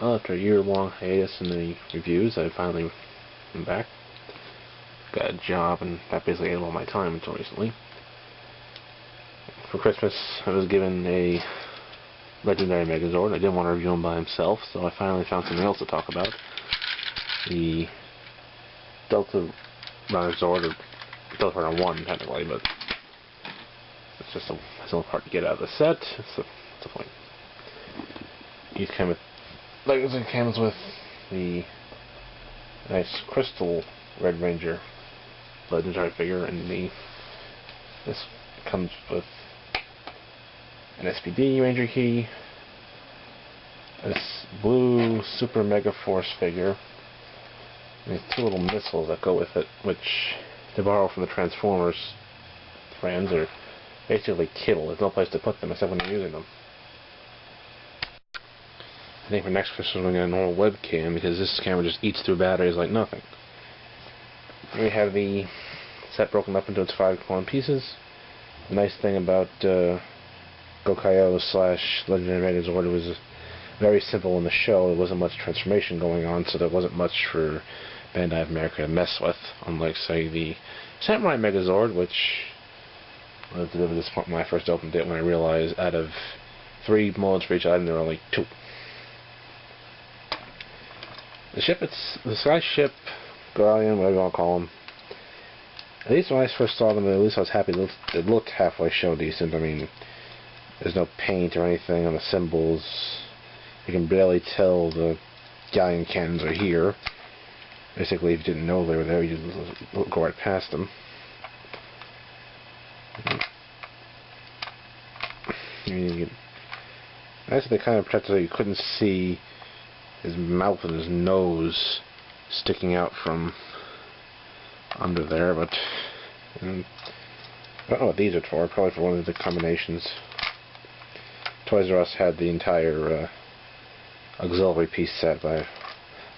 Well, after a year-long hiatus in the reviews, I finally am back. Got a job, and that basically ate all my time until recently. For Christmas, I was given a legendary Megazord. I didn't want to review him by himself, so I finally found something else to talk about. The Delta Runner Zord, or Delta Runner 1, technically, but it's just a little part to get out of the set. It's the point. You came with, like it comes with the nice crystal Red Ranger legendary figure, and this comes with an SPD Ranger key, this blue Super Mega Force figure, and these two little missiles that go with it, which to borrow from the Transformers friends are basically kittle. There's no place to put them except when you're using them. I think for next Christmas we're going to get a normal webcam, because this camera just eats through batteries like nothing. Here we have the set broken up into its 5 component pieces. The nice thing about Go-Kaio / Legendary Megazord, was very simple in the show. There wasn't much transformation going on, so there wasn't much for Bandai of America to mess with, unlike, say, the Samurai Megazord, which was a bit of a disappointment when I first opened it, when I realized out of 3 modes for each item, there were only 2. The ship, it's the Sky Ship, Galleon, whatever you want to call them. At least when I first saw them, at least I was happy. It looked halfway show decent. I mean, there's no paint or anything on the symbols. You can barely tell the galleon cannons are here. Basically, if you didn't know they were there, you'd go right past them. Nice that they kind of protected so you couldn't see his mouth and his nose sticking out from under there, but I don't know what these are for. Probably for one of the combinations. Toys R Us had the entire auxiliary piece set, but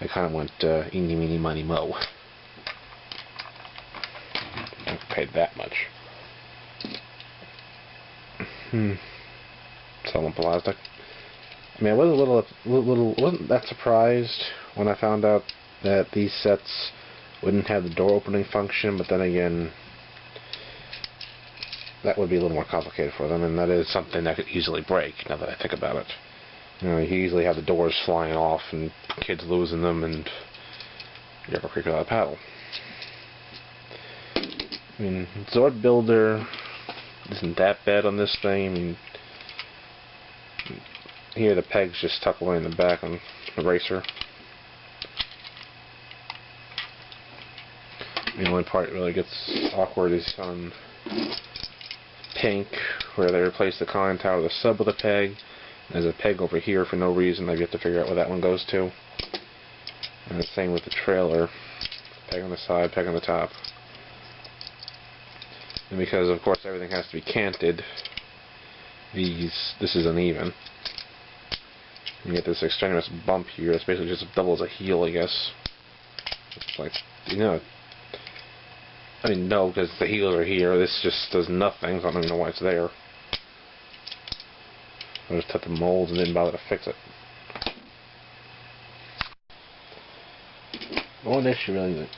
I kind of went eeny, meeny, miny, mo. I paid that much. Solid plastic. I mean, I was wasn't that surprised when I found out that these sets wouldn't have the door opening function, but then again, that would be a little more complicated for them, and that is something that could easily break, now that I think about it. You know, you easily have the doors flying off and kids losing them, and you have a creek without a paddle. I mean, Zord Builder isn't that bad on this thing. I mean, here the pegs just tuck away in the back on the racer. The only part that really gets awkward is on pink, where they replace the conning tower with a sub with a peg. There's a peg over here for no reason. I've yet to figure out where that one goes to. And the same with the trailer. Peg on the side, peg on the top. And because, of course, everything has to be canted, this is uneven. You get this extraneous bump here. It's basically just double as a heel, I guess. It's like, you know, I mean, no, because the heels are here. This just does nothing, so I don't even know why it's there. I just took the molds and didn't bother to fix it. One issue, really,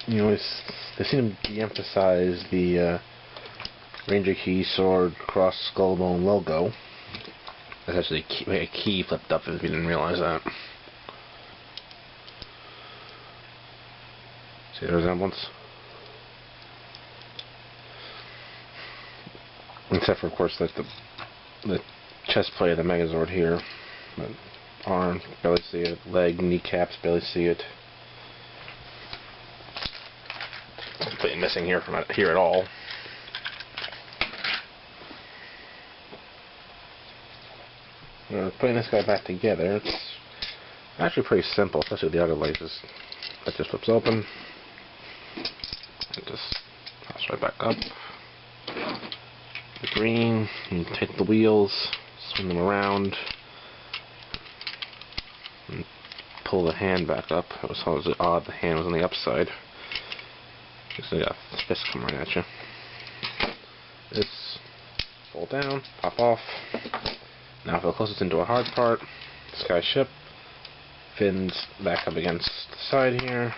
you know, they seem to de-emphasize the Ranger Key Sword Cross Skullbone logo. That's actually a key flipped up if you didn't realize that. See the resemblance? Except for, of course, like the chest plate of the Megazord here. But arm, barely see it. Leg, kneecaps, barely see it. Completely missing here from here at all. Putting this guy back together, it's actually pretty simple, especially with the other lasers. That just flips open. It just pops right back up. The green, you take the wheels, swing them around, and pull the hand back up. It was always odd the hand was on the upside. Because they got a fist coming right at you. This fold down, pop off. Now if it closes into a hard part, Sky ship. Fins back up against the side here.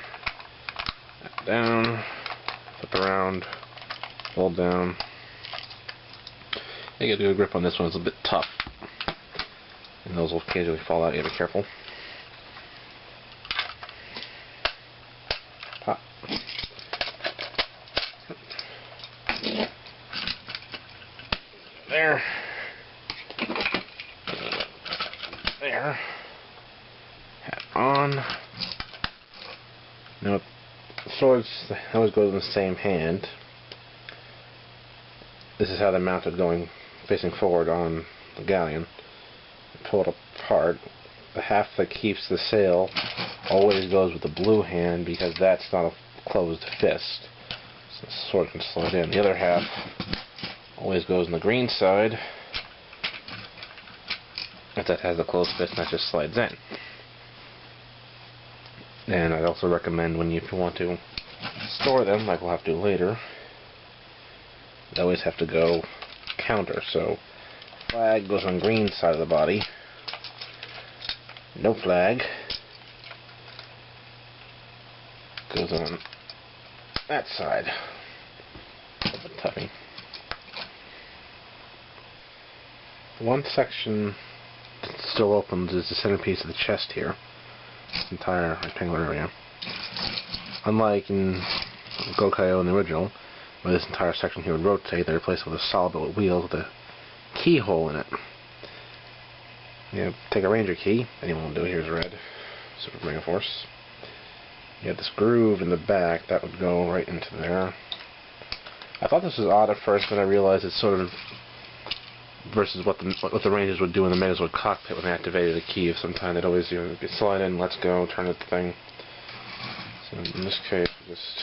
Down. Flip around. Hold down. You get a good grip on this one. It's a bit tough. And those will occasionally fall out. You gotta be careful. Pop. There. There. Hat on. Now, the swords always go in the same hand. This is how they're mounted, going facing forward on the galleon. Pull it apart. The half that keeps the sail always goes with the blue hand because that's not a closed fist. So the sword can slide in. The other half always goes on the green side. If that has a closed fist, that just slides in. And I'd also recommend if you want to store them, like we'll have to do later, they always have to go counter. So flag goes on green side of the body. No flag goes on that side of the tuffy. One section that still opens is the centerpiece of the chest here. This entire rectangular area. Unlike in Go-Kaio in the original, where this entire section here would rotate, they replace it with a solid but with wheels with a keyhole in it. You take a Ranger key, anyone will do, here's red, Super Mega Force. You have this groove in the back, that would go right into there. I thought this was odd at first, but I realized it's sort of versus what the Rangers would do in the Megazord cockpit when they activated a key of some kind. They'd always slide in, let's go, turn it the thing. So in this case, just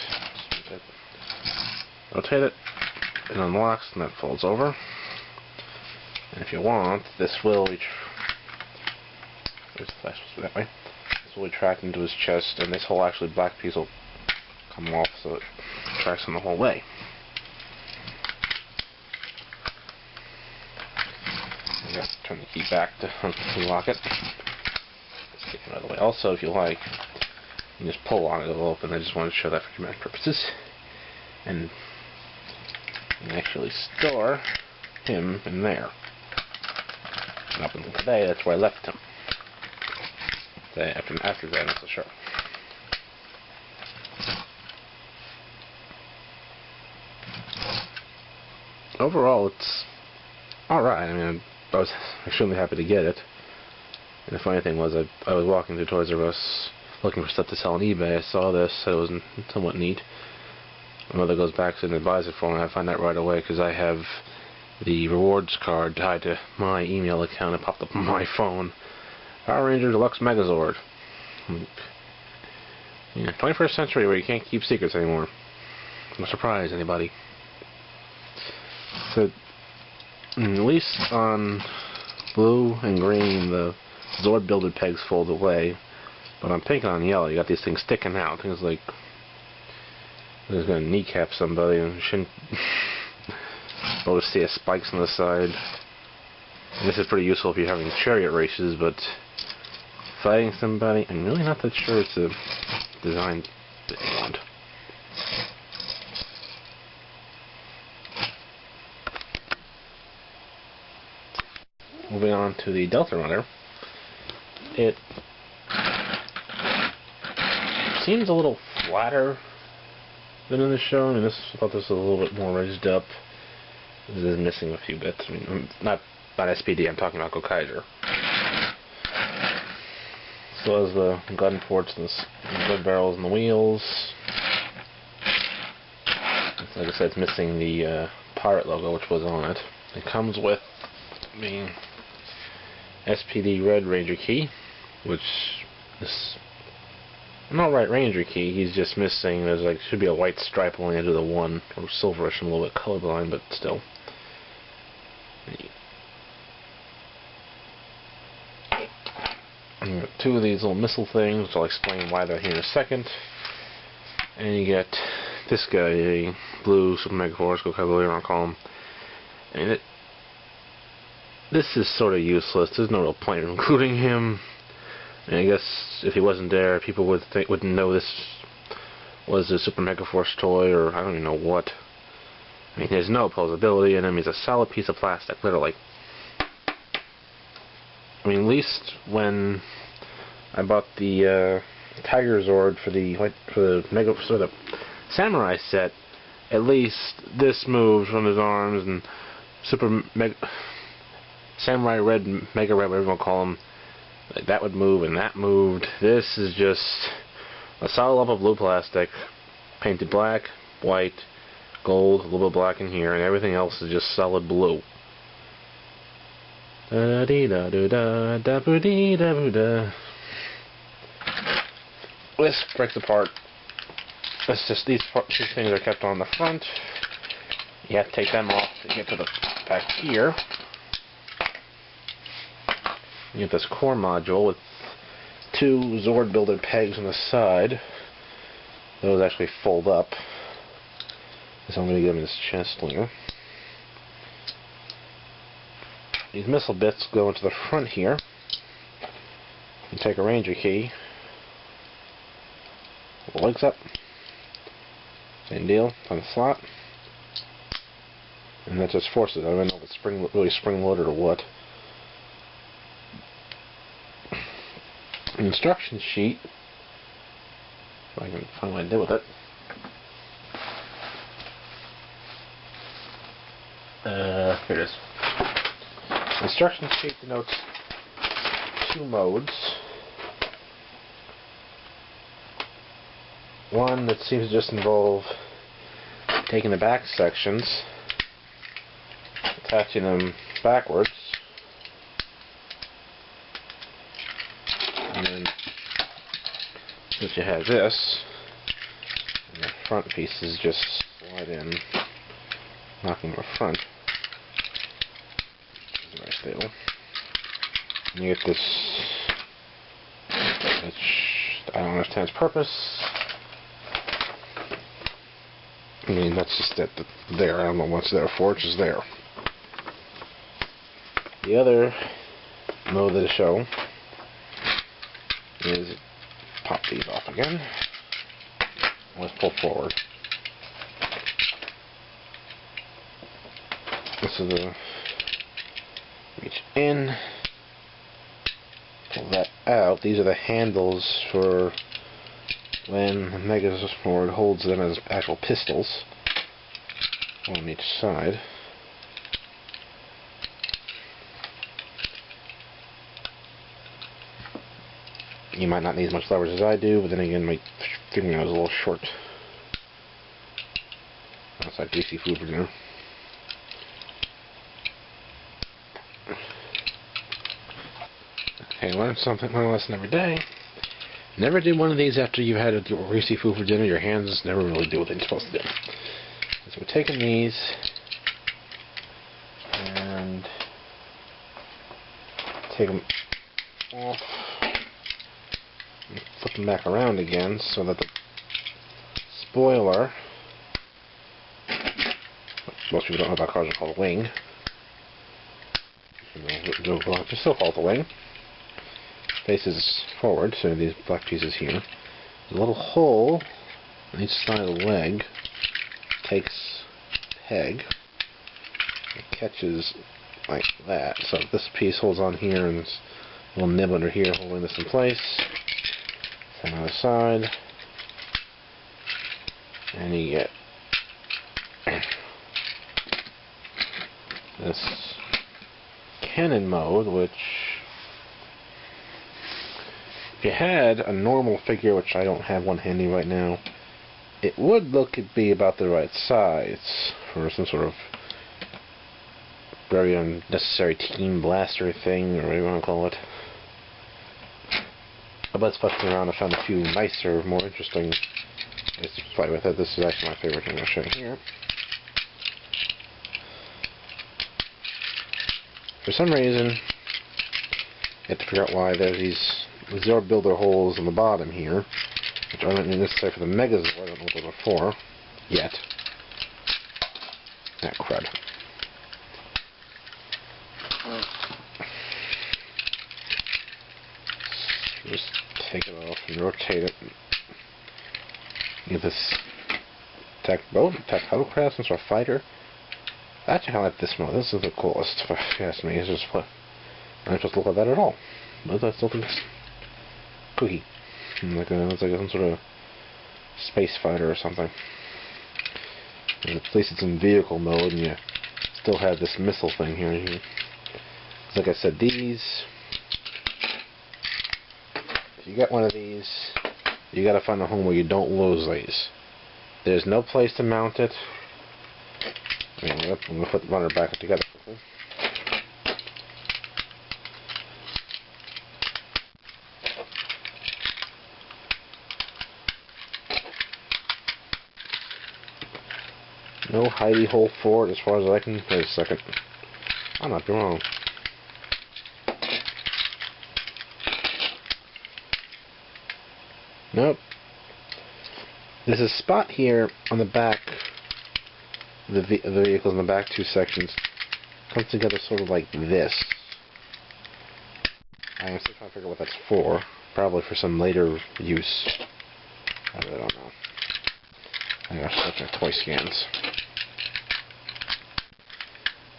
rotate it, it unlocks, and that folds over. And if you want, this will there's the flash that way. This will retract into his chest, and this whole actually black piece will come off, so it tracks him the whole way. You have to turn the key back to unlock it. Just take it out of the way. Also, if you like, you can just pull on it, it'll open. I just wanted to show that for dramatic purposes. And you can actually store him in there. And up until today, that's where I left him. After that, I'm not so sure. Overall, it's alright. I mean, I was extremely happy to get it. And the funny thing was, I was walking through Toys R Us looking for stuff to sell on eBay. I saw this, so it was somewhat neat. My mother goes back and buys it for me. I find that right away because I have the rewards card tied to my email account. It popped up on my phone. Power Ranger Deluxe Megazord. Yeah, 21st century where you can't keep secrets anymore. No surprise anybody. So, at least on blue and green, the Zord builder pegs fold away. But on pink and on yellow, you got these things sticking out. Things like it's going to kneecap somebody and shouldn't see spikes on the side. And this is pretty useful if you're having chariot races, but fighting somebody, I'm really not that sure it's a design that you want. Moving on to the Delta Runner. It seems a little flatter than in the show. I mean, I thought this was a little bit more raised up. This is missing a few bits. I mean, not SPD, I'm talking about Gokaiger. So as the gun ports and the gun barrels and the wheels. Like I said, it's missing the pirate logo, which was on it. It comes with the SPD Red Ranger key, which is an alright Ranger key. He's just missing, there's like, should be a white stripe along the edge of the one, or silverish. I'm a little bit colorblind, but still. And you got two of these little missile things, which I'll explain why they're here in a second. And you get this guy, a blue Super Mega Force, go cavalier, I'll call him. And this is sort of useless. There's no real point in including him. And I guess if he wasn't there, people wouldn't know this was a Super Mega Force toy, or I don't even know what. I mean, there's no posability in him. He's a solid piece of plastic, literally. I mean, at least when I bought the Tiger Zord for the Samurai set, at least this moves from his arms, and Samurai Red, Mega Red, whatever you want to call him, like that would move and that moved. This is just a solid lump of blue plastic, painted black, white, gold, a little bit of black in here, and everything else is just solid blue. Da dee da do da da boo dee da boo da. This breaks apart. It's just these things are kept on the front. You have to take them off to get to the back here. You get this core module with two Zord builder pegs on the side. Those actually fold up. So I'm going to give him his chest slinger. These missile bits go into the front here. You take a Ranger key. Pull the legs up. Same deal on the slot. And that just forces it. I don't know if it's really spring-loaded or what. An instruction sheet. If I can find what I did with it. Here it is. Instruction sheet denotes two modes. One that seems to just involve taking the back sections, attaching them backwards, and then since you have this, and the front pieces just slide in, knocking the front. Right there. And you get this, which I don't understand its purpose. I mean, that's just there. I don't know what's there for. It's just there. The other mode of the show is pop these off again. Let's pull forward. This is the reach in, pull that out. These are the handles for when the Megazord holds them as actual pistols, one on each side. You might not need as much leverage as I do, but then again, my fingernail is a little short. That's like greasy food for dinner. Okay, learn a lesson every day. Never do one of these after you've had a greasy food for dinner. Your hands never really do what they're supposed to do. So we're taking these and take them off and flip them back around again so that the spoiler, most people don't know about cars are called a wing. Just still call it the wing. Faces forward, so these black pieces here. There's a little hole on each side of the leg. Takes peg. It catches like that. So this piece holds on here, and this little nib under here holding this in place. Same other side. And you get this cannon mode, which if you had a normal figure, which I don't have one handy right now, it would look to be about the right size for some sort of very unnecessary team blaster thing, or whatever you want to call it. But fucking around, I found a few nicer, more interesting ways to play with it. This is actually my favorite thing I'll show you here. For some reason, you have to figure out why there's these Zord builder holes in the bottom here, which aren't necessary for the Megazord. I don't know what those are for yet. That crud. off and rotate it. Get this tech boat, tech hovercraft, some sort of fighter. Actually, I like this one. This is the coolest, if you ask me. It's just I'm not supposed to look like that at all, but I still think it's kooky. It's like some sort of space fighter or something. And at least it's in vehicle mode, and you still have this missile thing here. Like I said, these. If you get one of these, you gotta find a home where you don't lose these. There's no place to mount it. I'm gonna put the runner back together. No hidey hole for it as far as I can. Wait a second. I might be wrong. Nope. There's a spot here on the back. The vehicles in the back two sections come together sort of like this. I'm still trying to figure out what that's for. Probably for some later use. I really don't know. I gotta look at toy scans.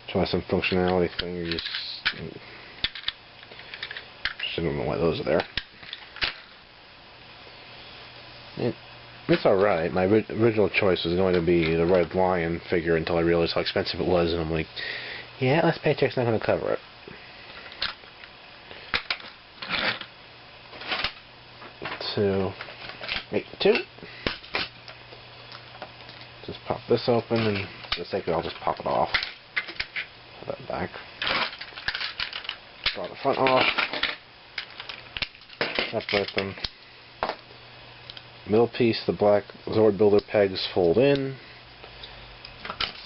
Try some functionality things. Just don't know why those are there. It's alright. My original choice was going to be the Red Lion figure until I realized how expensive it was, and I'm like, yeah, less paycheck's not going to cover it. So, make two. Just pop this open, and for the sake of it, I'll just pop it off. Put that back. Draw the front off. Separate them. Middle piece, the black Zord builder pegs fold in.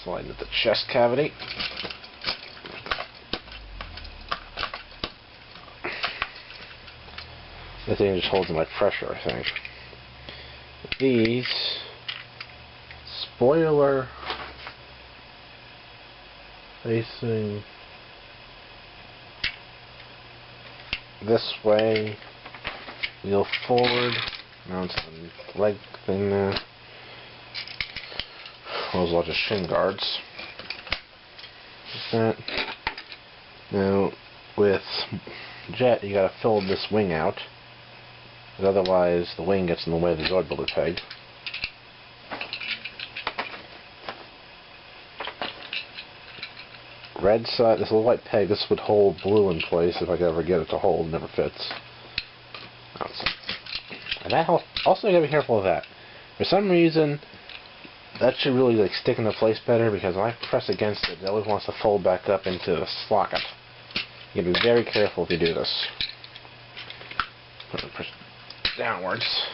Slide into the chest cavity. This thing just holds my pressure, I think. These spoiler facing this way, wheel forward. Mounts the leg thing there. Those are just shin guards. Like that. Now, with Jet, you gotta fill this wing out, because otherwise the wing gets in the way of the Zord builder peg. Red side, this little white peg, this would hold blue in place if I could ever get it to hold. It never fits. And that also, you gotta be careful of that. For some reason, that should really like stick into place better, because when I press against it, it always wants to fold back up into the socket. You gotta be very careful if you do this. Push downwards.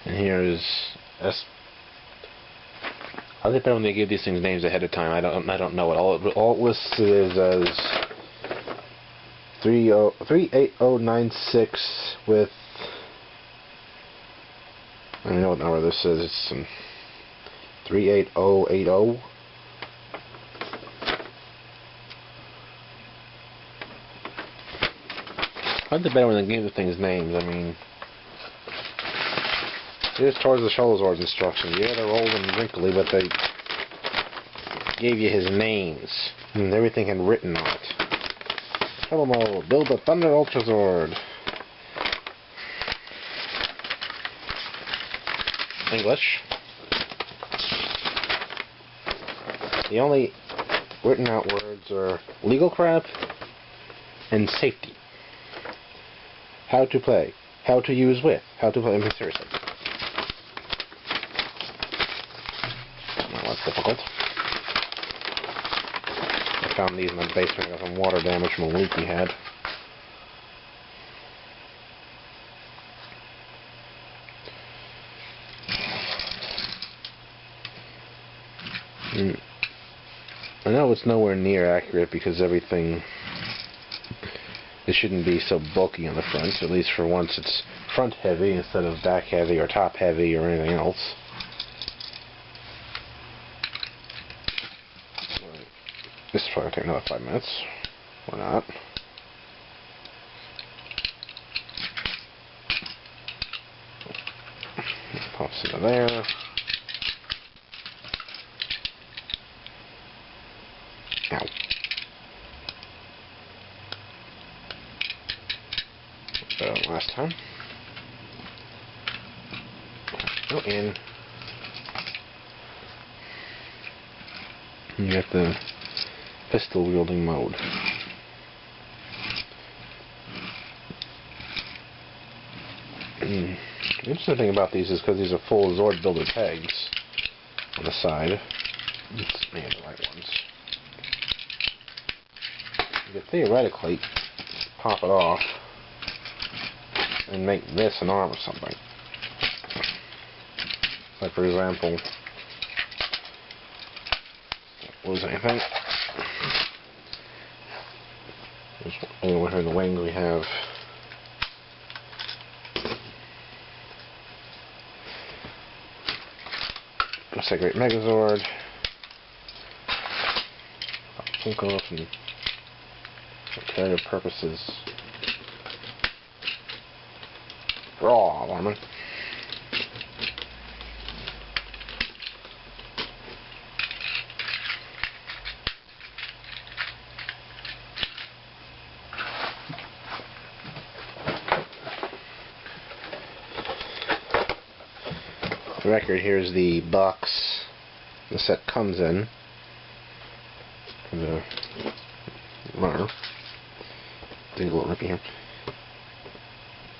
And here is S. How they better when they give these things names ahead of time? I don't know it. All it lists is as 38096 with. I don't know what number this is. It's 38080. I think better when they give the things names. I mean, here's towards the Zords instructions. Yeah, they're old and wrinkly, but they gave you his names and everything had written on it. Trouble mode. Build the Thunder Ultra Zord. English. The only written out words are legal crap and safety. How to play. How to use with. How to play. I mean, seriously. Well, that's difficult. I found these in the basement. I got some water damage from a leak we had. I know it's nowhere near accurate because everything, it shouldn't be so bulky on the front. At least for once it's front heavy instead of back heavy or top heavy or anything else. This is probably going to take another 5 minutes. Or not. this into there. Ow. Last time. Go in. You got the pistol wielding mode. The interesting thing about these is because these are full Zord builder pegs on the side. Let's man the right ones. You could theoretically pop it off and make this an arm or something. Like for example, lose anything. Over here in the wing we have looks like a great Megazord. Funko and for carrier purposes. Raw armor. The record, here's the box the set comes in. The runner. Dig a little rippy here.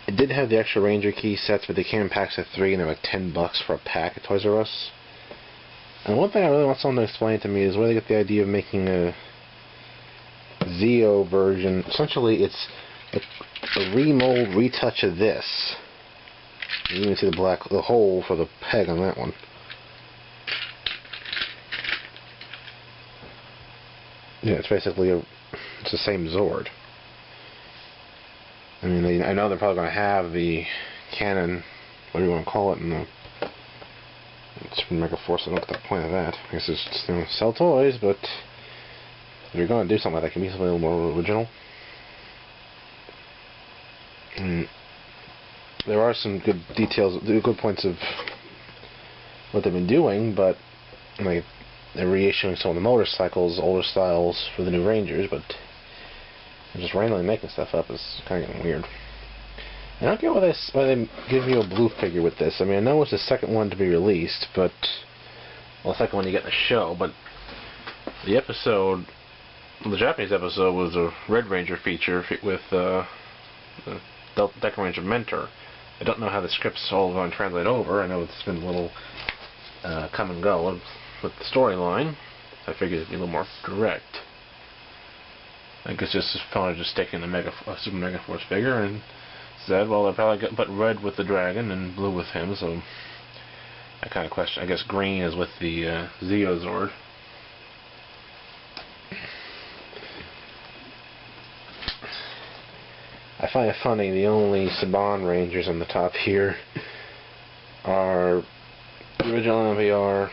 It did have the extra Ranger key sets, but they came in packs of 3 and they're like $10 for a pack at Toys R Us. And one thing I really want someone to explain to me is where they get the idea of making a Zeo version. Essentially, it's a remold, retouch of this. You can see the hole for the peg on that one. Yeah, it's basically it's the same Zord. I mean, I know they're probably going to have the Canon, whatever you want to call it, in the Super Mega Force. I don't get the point of that. I guess it's just, you know, sell toys, but if you're going to do something like that, it can be something a little more original. And there are some good details, good points of what they've been doing, but like they're reissuing some of the motorcycles, older styles for the new Rangers, but just randomly making stuff up is kind of getting weird. And I don't get why they give you a blue figure with this. I mean, I know it's the second one to be released, but well, the second one you get in the show, but the episode, the Japanese episode, was a Red Ranger feature with the Delta Ranger Mentor. I don't know how the script's all going to translate over. I know it's been a little come and go with the storyline. I figured it'd be a little more direct. I guess just probably just sticking the Super Mega Force figure and said, well, they're probably going to put red with the dragon and blue with him, so I kind of question. I guess green is with the Zeo Zord. I find it funny, the only Saban Rangers on the top here are the original MMPR,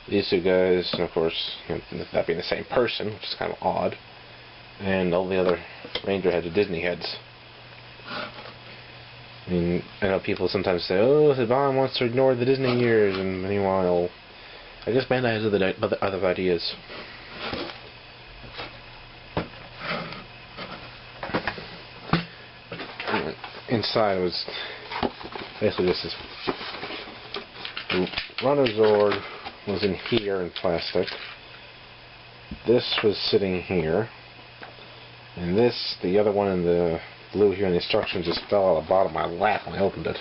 these two guys, and of course, you know, that being the same person, which is kind of odd, and all the other Ranger heads are Disney heads. I mean, I know people sometimes say, oh, Saban wants to ignore the Disney years, and meanwhile, I guess Bandai has other ideas. Inside was basically just this. The Runner Zord was in here in plastic. This was sitting here. And this, the other one in the blue here in the instructions, just fell out of the bottom of my lap when I opened it.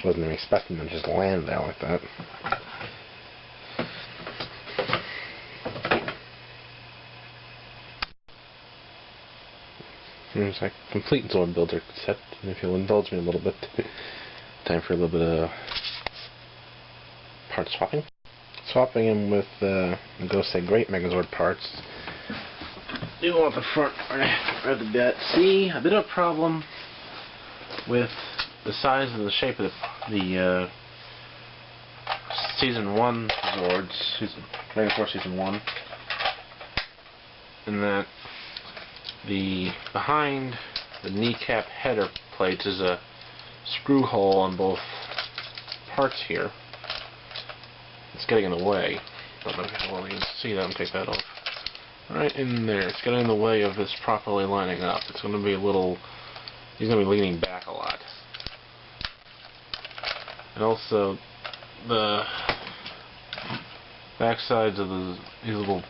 Wasn't even expecting them to just land there like that. There's a complete Zord builder set, and if you'll indulge me a little bit, time for a little bit of part swapping. Swapping them with the Ghost Say Great Megazord parts. You want the front right of the bit. See, a bit of a problem with the size and the shape of the Season 1 Zords, Ranger Force Season 1, in that the behind the kneecap header plates is a screw hole on both parts here. It's getting in the way. Don't know if you can see that and take that off. Right in there. It's getting in the way of this properly lining up. It's going to be a little... He's going to be leaning back a lot. And also, the back sides of these little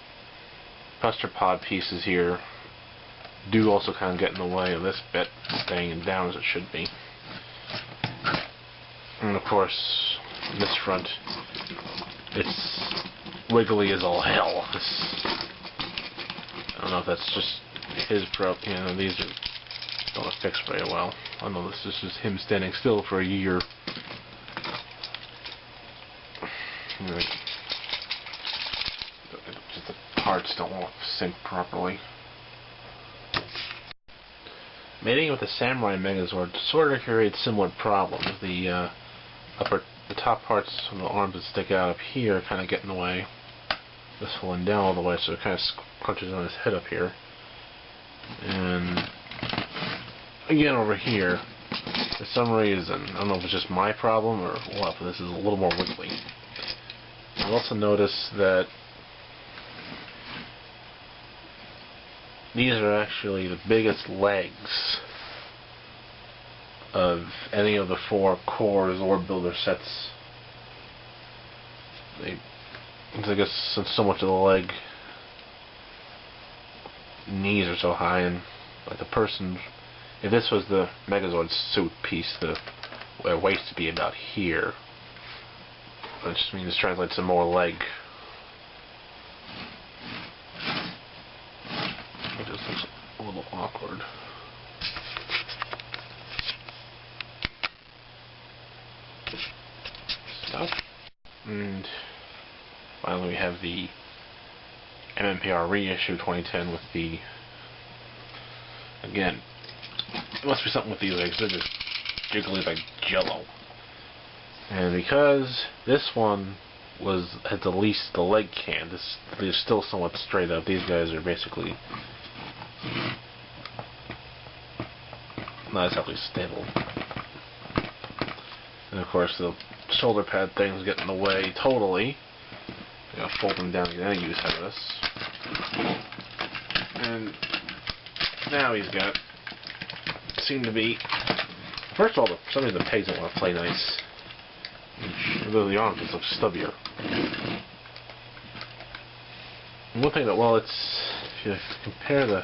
cluster pod pieces here do also kind of get in the way of this bit staying down as it should be. And of course, this front, it's wiggly as all hell. I don't know if that's just his these don't fix very well. I know this is just him standing still for a year. Just the parts don't want to sync properly. Mating with the Samurai Megazord sort of creates similar problems. The top parts of the arms that stick out up here kind of get in the way. This one down all the way, so it kind of crunches on his head up here. And again over here, for some reason, I don't know if it's just my problem or what, but this is a little more wiggly. You'll also notice that these are actually the biggest legs of any of the 4 core Zord builder sets. I guess since so much of the leg knees are so high, and like the person, if this was the Megazord suit piece, the waist would be about here. That just means translates to more leg. It just looks a little awkward. Stuff. And finally we have the MMPR reissue 2010 with the, again, it must be something with these legs, they're just jiggly like jello. And because this one had the least the leg can, they're still somewhat straight up. These guys are basically not exactly stable. And of course the shoulder pad things get in the way totally. I gotta fold them down to get any use out of this. And now he's got, seem to be, first of all, for some reason the pegs don't want to play nice. Although the arms just look stubbier. And one thing that, well, it's, if you compare the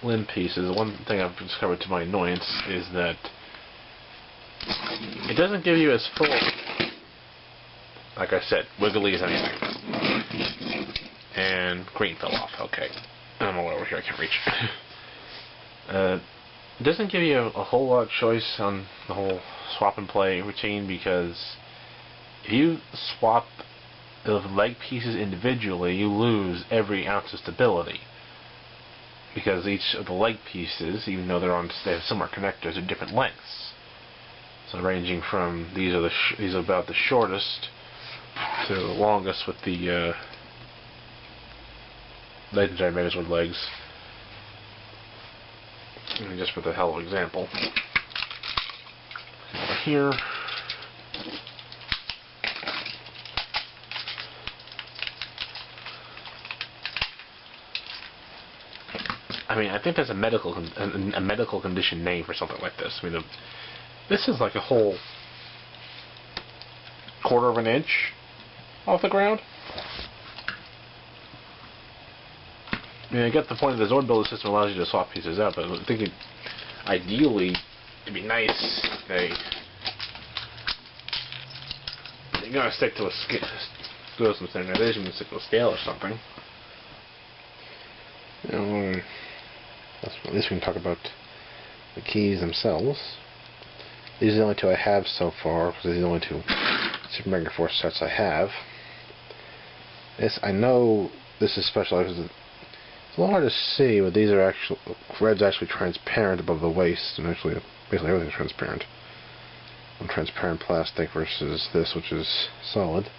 limb pieces, one thing I've discovered to my annoyance is that it doesn't give you as full, like I said, wiggly as anything. And green fell off, okay. I'm all over here, I can't reach. It doesn't give you a whole lot of choice on the whole swap and play routine, because if you swap the leg pieces individually, you lose every ounce of stability. Because each of the leg pieces, even though they have similar connectors, are different lengths. So ranging from these are about the shortest to the longest with the legendary Megazord legs. And just for the hell of an example, over here, I mean, I think there's a medical condition name for something like this. I mean, this is like a whole quarter of an inch off the ground. I mean, I get the point of the Zord builder system allows you to swap pieces out, but I think ideally it'd be nice if you're gonna stick to some standardization, stick to a scale or something. You know, at least we can talk about the keys themselves. These are the only 2 I have so far, because these are the only 2 Super Mega Force sets I have. This, I know this is special because it's a little hard to see, but these are actually, red's actually transparent above the waist, and actually basically everything's transparent. On transparent plastic versus this, which is solid.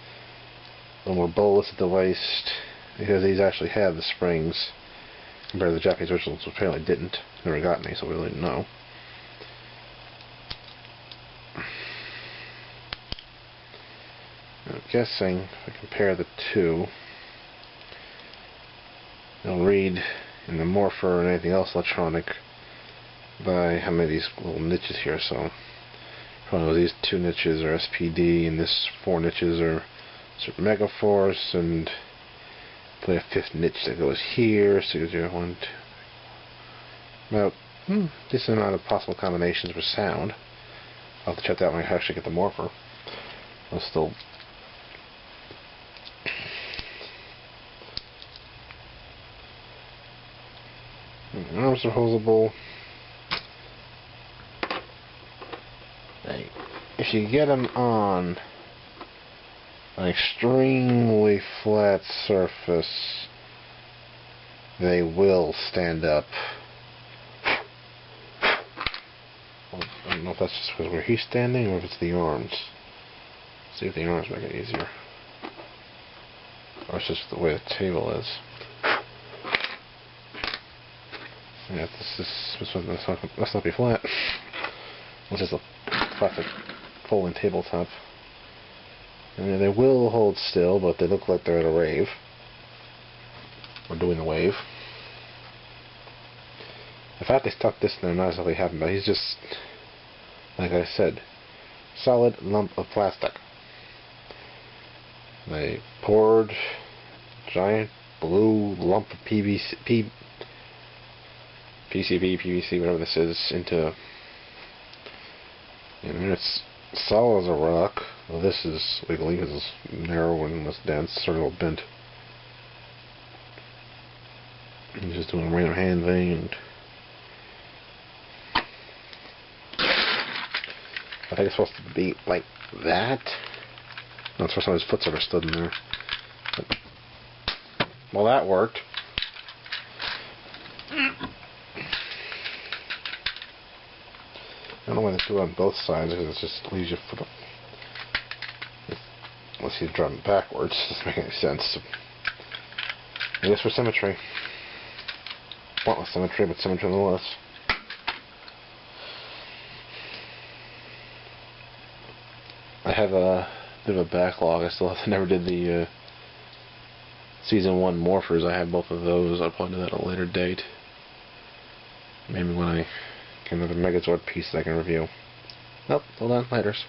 A little more bolus at the waist, because these actually have the springs compared to the Japanese originals, which apparently didn't. Never got any, so we really didn't know. guessing if I compare the two, it'll read in the morpher and anything else electronic by how many of these little niches here. So probably these 2 niches are SPD, and this 4 niches are Super Mega Force, and probably a 5th niche that goes here. So you do 1, 2, about decent amount of possible combinations for sound. I'll have to check that when I actually get the morpher. I'll still the arms are hosable. If you get them on an extremely flat surface, they will stand up. I don't know if that's just because where he's standing or if it's the arms. Let's see if the arms make it easier. Or it's just the way the table is. Yeah, let's not be flat. It's just a classic folding tabletop. I mean, they will hold still, but they look like they're at a rave. Or doing the wave. In fact, they stuck this in there, not exactly happened, but he's just, like I said, solid lump of plastic. They poured giant blue lump of PCB, PVC, whatever this is, into, and it's solid as a rock. Well, this is wiggly because it's narrow and less dense, sort of a little bent. He's just doing a random hand thing, and I think it's supposed to be like that. No, it's for some of his foot's ever stood in there. But, well, that worked. I don't know why they do it on both sides, because it just leaves your foot up. Unless you drive it backwards, it doesn't make any sense. I guess for symmetry. Pointless symmetry, but symmetry nonetheless. I have a bit of a backlog. I never did the Season 1 morphers. I have both of those. I'll probably do that at a later date. Maybe when I get another Megazord piece that I can review. Nope, hold on, laters.